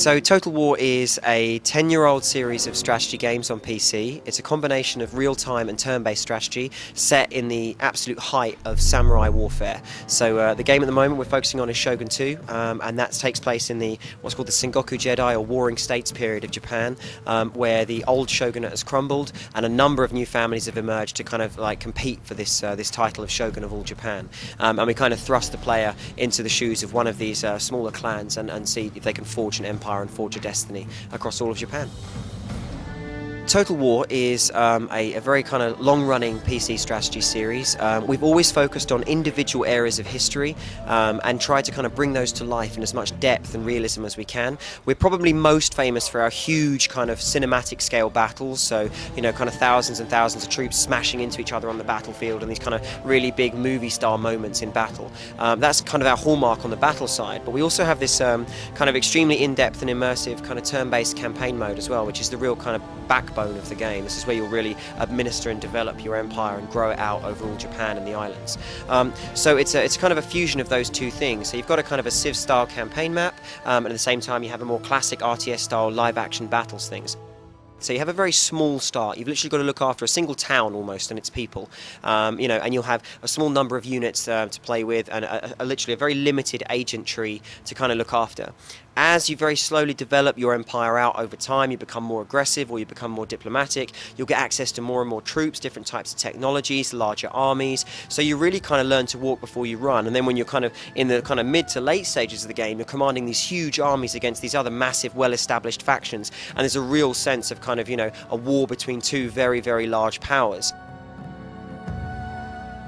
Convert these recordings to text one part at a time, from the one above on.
So Total War is a 10-year-old series of strategy games on PC. It's a combination of real-time and turn-based strategy set in the absolute height of samurai warfare. So the game at the moment we're focusing on is Shogun 2, and that takes place in the what's called the Sengoku Jedi or Warring States period of Japan, where the old shogunate has crumbled and a number of new families have emerged to kind of like compete for this this title of Shogun of all Japan. And we kind of thrust the player into the shoes of one of these smaller clans and see if they can forge an empire and forge a destiny across all of Japan. Total War is a very kind of long-running PC strategy series. We've always focused on individual areas of history and tried to kind of bring those to life in as much depth and realism as we can. We're probably most famous for our huge kind of cinematic scale battles, so you know, kind of thousands and thousands of troops smashing into each other on the battlefield and these kind of really big movie-style moments in battle. That's kind of our hallmark on the battle side, but we also have this kind of extremely in-depth and immersive kind of turn-based campaign mode as well, which is the real kind of backbone of the game. This is where you'll really administer and develop your empire and grow it out over all Japan and the islands. So it's kind of a fusion of those two things. So you've got a kind of a Civ style campaign map, and at the same time you have a more classic RTS style live action battles things. So you have a very small start. You've literally got to look after a single town almost and its people, you know, and you'll have a small number of units to play with and literally a very limited agent tree to kind of look after. As you very slowly develop your empire out over time, you become more aggressive or you become more diplomatic, you'll get access to more and more troops, different types of technologies, larger armies, so you really kind of learn to walk before you run. And then when you're kind of in the kind of mid to late stages of the game, you're commanding these huge armies against these other massive, well-established factions, and there's a real sense of kind of, you know, a war between two very, very large powers.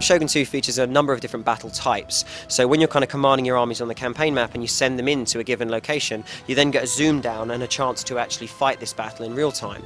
Shogun 2 features a number of different battle types, so when you're kind of commanding your armies on the campaign map and you send them into a given location, you then get a zoom down and a chance to actually fight this battle in real time.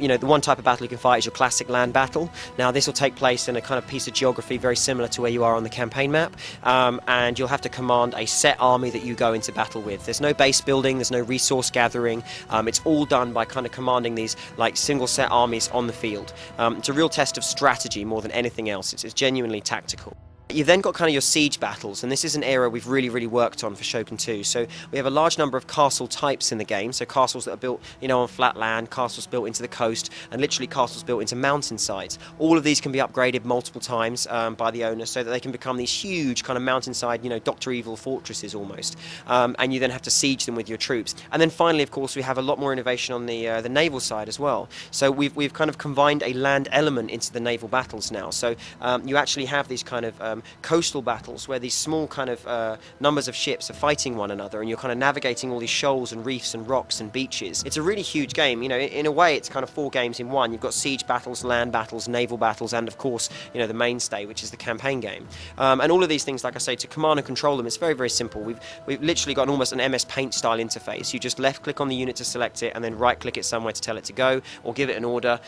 You know, the one type of battle you can fight is your classic land battle. Now this will take place in a kind of piece of geography very similar to where you are on the campaign map, and you'll have to command a set army that you go into battle with. There's no base building, there's no resource gathering, it's all done by kind of commanding these like single set armies on the field. It's a real test of strategy more than anything else. It's genuinely tactical. You've then got kind of your siege battles, and this is an area we've really worked on for Shogun 2. So we have a large number of castle types in the game, so castles that are built, you know, on flat land, castles built into the coast, and literally castles built into mountainsides. All of these can be upgraded multiple times by the owner so that they can become these huge kind of mountainside, you know, Dr. Evil fortresses almost, and you then have to siege them with your troops. And then finally, of course, we have a lot more innovation on the naval side as well. So we've kind of combined a land element into the naval battles now. So you actually have these kind of coastal battles where these small kind of numbers of ships are fighting one another, and you're kind of navigating all these shoals and reefs and rocks and beaches. It's a really huge game. You know, in a way it's kind of 4 games in one. You've got siege battles, land battles, naval battles, and of course, you know, the mainstay, which is the campaign game. And all of these things, like I say, to command and control them, it's very simple. We've literally got almost an MS Paint style interface. You just left click on the unit to select it and then right click it somewhere to tell it to go, or give it an order,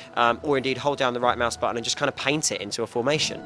or indeed hold down the right mouse button and just kind of paint it into a formation.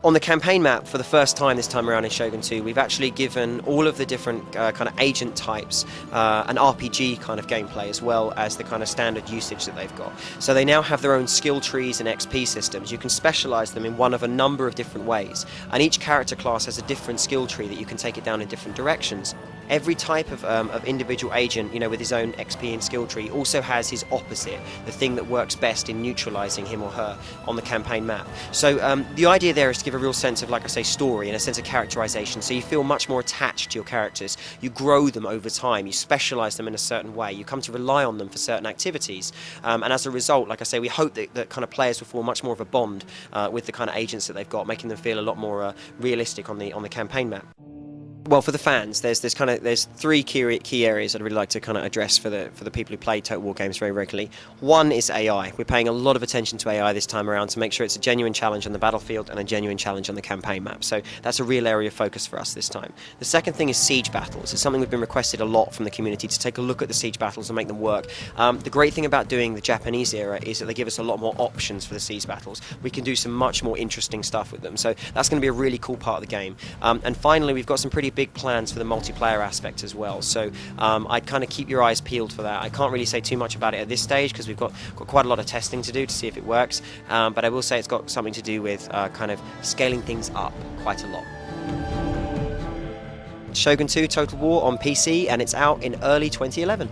On the campaign map, for the first time this time around in Shogun 2, we've actually given all of the different kind of agent types an RPG kind of gameplay, as well as the kind of standard usage that they've got. So they now have their own skill trees and XP systems. You can specialize them in one of a number of different ways, and each character class has a different skill tree that you can take it down in different directions. Every type of individual agent, you know, with his own XP and skill tree, also has his opposite, the thing that works best in neutralizing him or her on the campaign map. So the idea there is to give a real sense of, like I say, story and a sense of characterization, so you feel much more attached to your characters. You grow them over time, you specialize them in a certain way, you come to rely on them for certain activities, and as a result, like I say, we hope that kind of players will form much more of a bond with the kind of agents that they've got, making them feel a lot more realistic on the campaign map. Well, for the fans, there's 3 key areas I'd really like to kind of address for the people who play Total War games very regularly. One is AI. We're paying a lot of attention to AI this time around to make sure it's a genuine challenge on the battlefield and a genuine challenge on the campaign map. So that's a real area of focus for us this time. The second thing is siege battles. It's something we've been requested a lot from the community, to take a look at the siege battles and make them work. The great thing about doing the Japanese era is that they give us a lot more options for the siege battles. We can do some much more interesting stuff with them. So that's going to be a really cool part of the game. And finally, we've got some pretty big plans for the multiplayer aspect as well, so I'd kind of keep your eyes peeled for that. I can't really say too much about it at this stage because we've got quite a lot of testing to do to see if it works, but I will say it's got something to do with kind of scaling things up quite a lot. Shogun 2 Total War on PC, and it's out in early 2011.